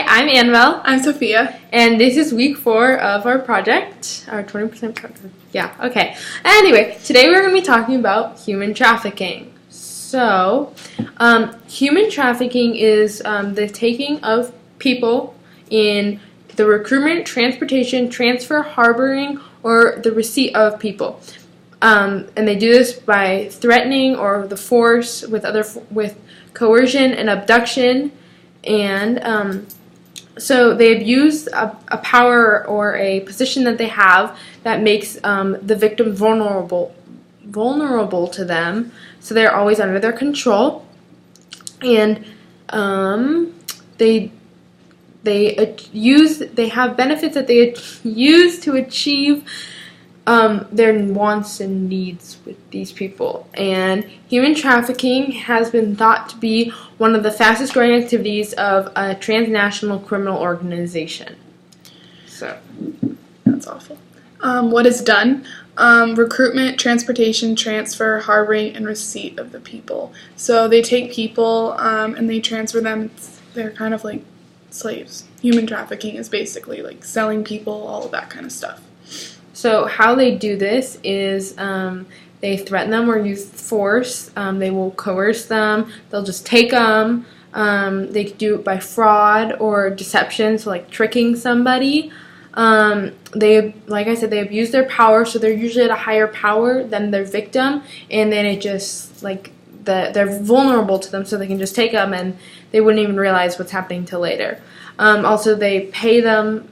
Hi, I'm Annabelle. I'm Sophia. And this is week 4 of our project, our 20% project. Yeah, okay. Anyway, today we're going to be talking about human trafficking. So, human trafficking is the taking of people in the recruitment, transportation, transfer, harboring, or the receipt of people. And they do this by threatening or the force with coercion and abduction. And so they abuse a power or a position that they have that makes the victim vulnerable to them. So they're always under their control, and they have benefits that they use to achieve their wants and needs with these people. And human trafficking has been thought to be one of the fastest growing activities of a transnational criminal organization. So that's awful. What is done? Recruitment, transportation, transfer, harboring, and receipt of the people. So they take people and they transfer them. They're kind of like slaves. Human trafficking is basically like selling people, all of that kind of stuff. So how they do this is they threaten them or use force. They will coerce them. They'll just take them. They could do it by fraud or deception, so like tricking somebody. They, like I said, they abuse their power, so they're usually at a higher power than their victim, and then it just like they're vulnerable to them, so they can just take them and they wouldn't even realize what's happening till later. Also, they pay them.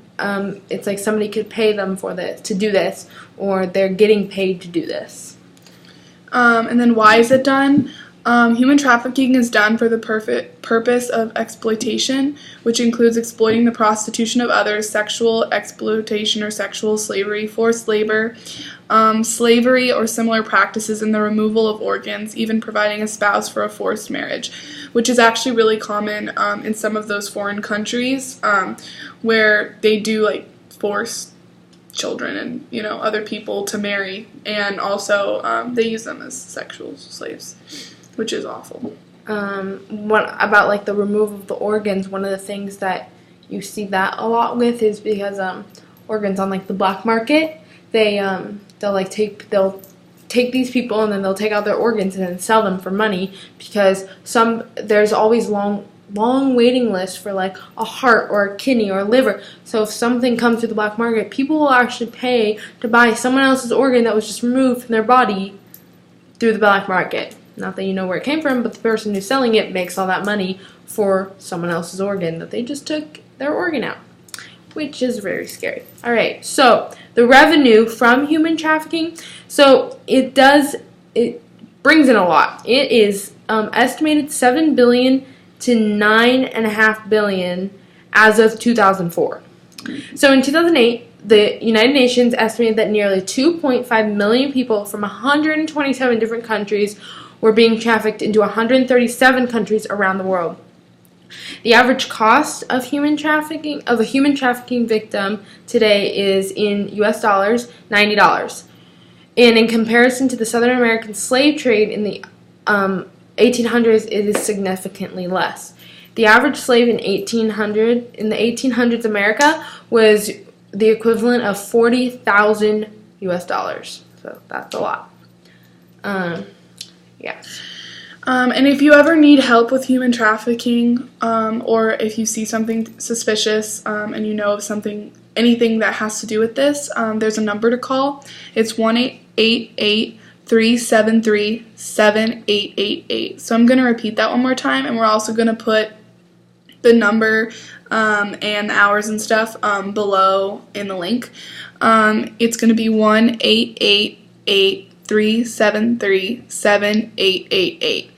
It's like somebody could pay them to do this, or they're getting paid to do this. And then why is it done? Human trafficking is done for the purpose of exploitation, which includes exploiting the prostitution of others, sexual exploitation or sexual slavery, forced labor, slavery or similar practices, and the removal of organs, even providing a spouse for a forced marriage, which is actually really common in some of those foreign countries where they do like force children and other people to marry, and also they use them as sexual slaves, which is awful. What about like the removal of the organs? One of the things that you see that a lot with is because organs on like the black market, they'll take these people and then they'll take out their organs and then sell them for money, because there's always long waiting lists for like a heart or a kidney or a liver. So if something comes to the black market, people will actually pay to buy someone else's organ that was just removed from their body through the black market. Not that you know where it came from, but the person who's selling it makes all that money for someone else's organ that they just took their organ out, which is very scary. All right, so the revenue from human trafficking, so it brings in a lot. It is estimated $7 billion to $9.5 billion as of 2004. So in 2008, the United Nations estimated that nearly 2.5 million people from 127 different countries were being trafficked into 137 countries around the world. The average cost of a human trafficking victim today is in US dollars, $90. And in comparison to the Southern American slave trade in the 1800s, it is significantly less. The average slave in the 1800s America was the equivalent of 40,000 US dollars. So that's a lot. Yeah. And if you ever need help with human trafficking, or if you see something suspicious and you know of anything that has to do with this, there's a number to call. It's 1-888-373-7888. So I'm going to repeat that one more time, and we're also going to put the number and the hours and stuff below in the link. It's going to be 1-888-373-7888.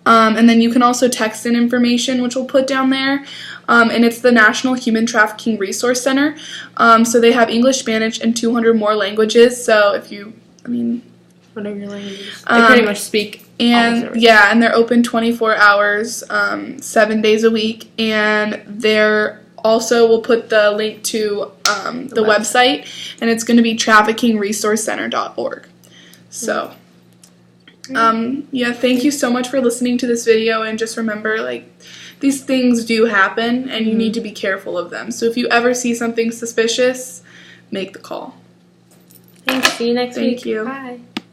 And then you can also text in information, which we'll put down there. And it's the National Human Trafficking Resource Center. So they have English, Spanish, and 200 more languages. So whatever your language is, they pretty much speak. And yeah, and they're open 24 hours, 7 days a week. And we'll put the link to the website, and it's going to be traffickingresourcecenter.org. So. Thank you so much for listening to this video, and just remember, these things do happen, and you need to be careful of them. So if you ever see something suspicious, make the call. Thanks. See you next week. Thank you. Bye.